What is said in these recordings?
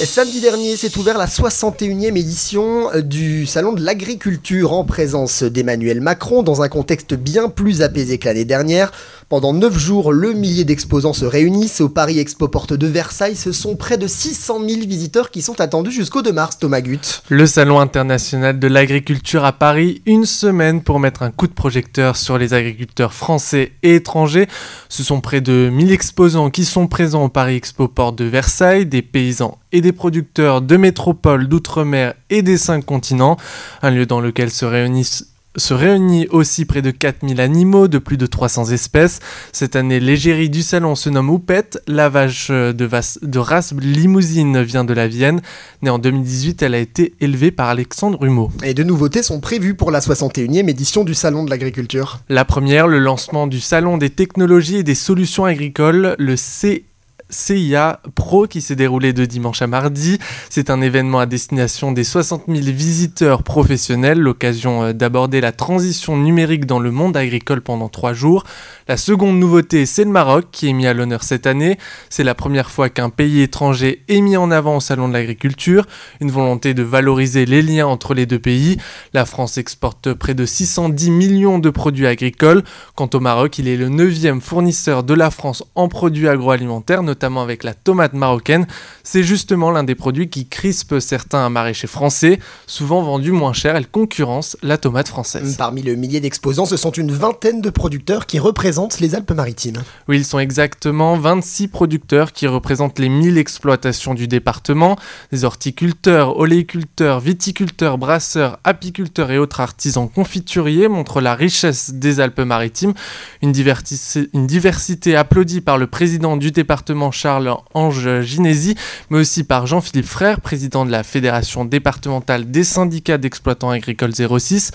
Samedi dernier s'est ouvert la 61e édition du Salon de l'Agriculture en présence d'Emmanuel Macron dans un contexte bien plus apaisé que l'année dernière. Pendant 9 jours, le millier d'exposants se réunissent au Paris Expo Porte de Versailles. Ce sont près de 600 000 visiteurs qui sont attendus jusqu'au 2 mars, Thomas Gut. Le Salon international de l'agriculture à Paris, une semaine pour mettre un coup de projecteur sur les agriculteurs français et étrangers. Ce sont près de 1000 exposants qui sont présents au Paris Expo Porte de Versailles, des paysans et des producteurs de métropoles, d'outre-mer et des 5 continents. Un lieu dans lequel se réunit aussi près de 4000 animaux de plus de 300 espèces. Cette année, l'égérie du salon se nomme Houppette. La vache de race limousine vient de la Vienne. Née en 2018, elle a été élevée par Alexandre Humeau. Et de nouveautés sont prévues pour la 61e édition du Salon de l'Agriculture. La première, le lancement du Salon des technologies et des solutions agricoles, le CIA Pro, qui s'est déroulé de dimanche à mardi. C'est un événement à destination des 60 000 visiteurs professionnels, l'occasion d'aborder la transition numérique dans le monde agricole pendant 3 jours. La seconde nouveauté, c'est le Maroc qui est mis à l'honneur cette année. C'est la première fois qu'un pays étranger est mis en avant au Salon de l'Agriculture, une volonté de valoriser les liens entre les deux pays. La France exporte près de 610 millions de produits agricoles. Quant au Maroc, il est le 9e fournisseur de la France en produits agroalimentaires, notamment avec la tomate marocaine. C'est justement l'un des produits qui crispe certains maraîchers français. Souvent vendus moins cher, elle concurrence la tomate française. Parmi le millier d'exposants, ce sont une vingtaine de producteurs qui représentent les Alpes-Maritimes. Oui, ils sont exactement 26 producteurs qui représentent les 1000 exploitations du département. Des horticulteurs, oléiculteurs, viticulteurs, brasseurs, apiculteurs et autres artisans confituriers montrent la richesse des Alpes-Maritimes. Une diversité applaudie par le président du département Charles-Ange Ginésy, mais aussi par Jean-Philippe Frère, président de la Fédération départementale des syndicats d'exploitants agricoles 06.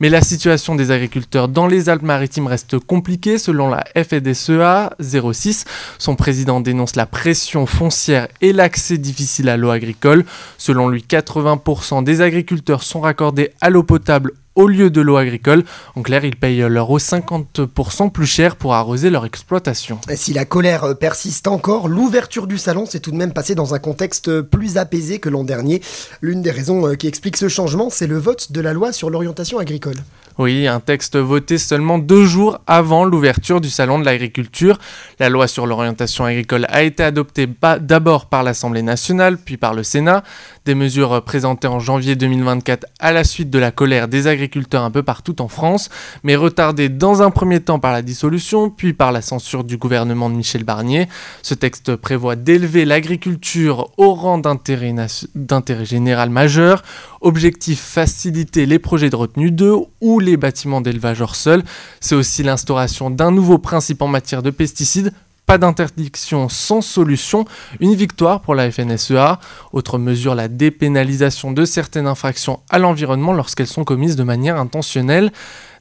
Mais la situation des agriculteurs dans les Alpes-Maritimes reste compliquée selon la FDSEA 06. Son président dénonce la pression foncière et l'accès difficile à l'eau agricole. Selon lui, 80% des agriculteurs sont raccordés à l'eau potable au lieu de l'eau agricole. En clair, ils payent leur eau 50% plus cher pour arroser leur exploitation. Et si la colère persiste encore, l'ouverture du salon s'est tout de même passée dans un contexte plus apaisé que l'an dernier. L'une des raisons qui explique ce changement, c'est le vote de la loi sur l'orientation agricole. Oui, un texte voté seulement 2 jours avant l'ouverture du Salon de l'Agriculture. La loi sur l'orientation agricole a été adoptée d'abord par l'Assemblée nationale, puis par le Sénat. Des mesures présentées en janvier 2024 à la suite de la colère des agriculteurs un peu partout en France, mais retardées dans un premier temps par la dissolution, puis par la censure du gouvernement de Michel Barnier. Ce texte prévoit d'élever l'agriculture au rang d'intérêt général majeur. Objectif, faciliter les projets de retenue d'eau ou les bâtiments d'élevage hors sol. C'est aussi l'instauration d'un nouveau principe en matière de pesticides. Pas d'interdiction sans solution, une victoire pour la FNSEA. Autre mesure, la dépénalisation de certaines infractions à l'environnement lorsqu'elles sont commises de manière intentionnelle.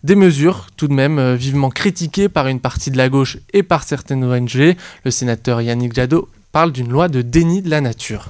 Des mesures tout de même vivement critiquées par une partie de la gauche et par certaines ONG. Le sénateur Yannick Jadot parle d'une loi de déni de la nature.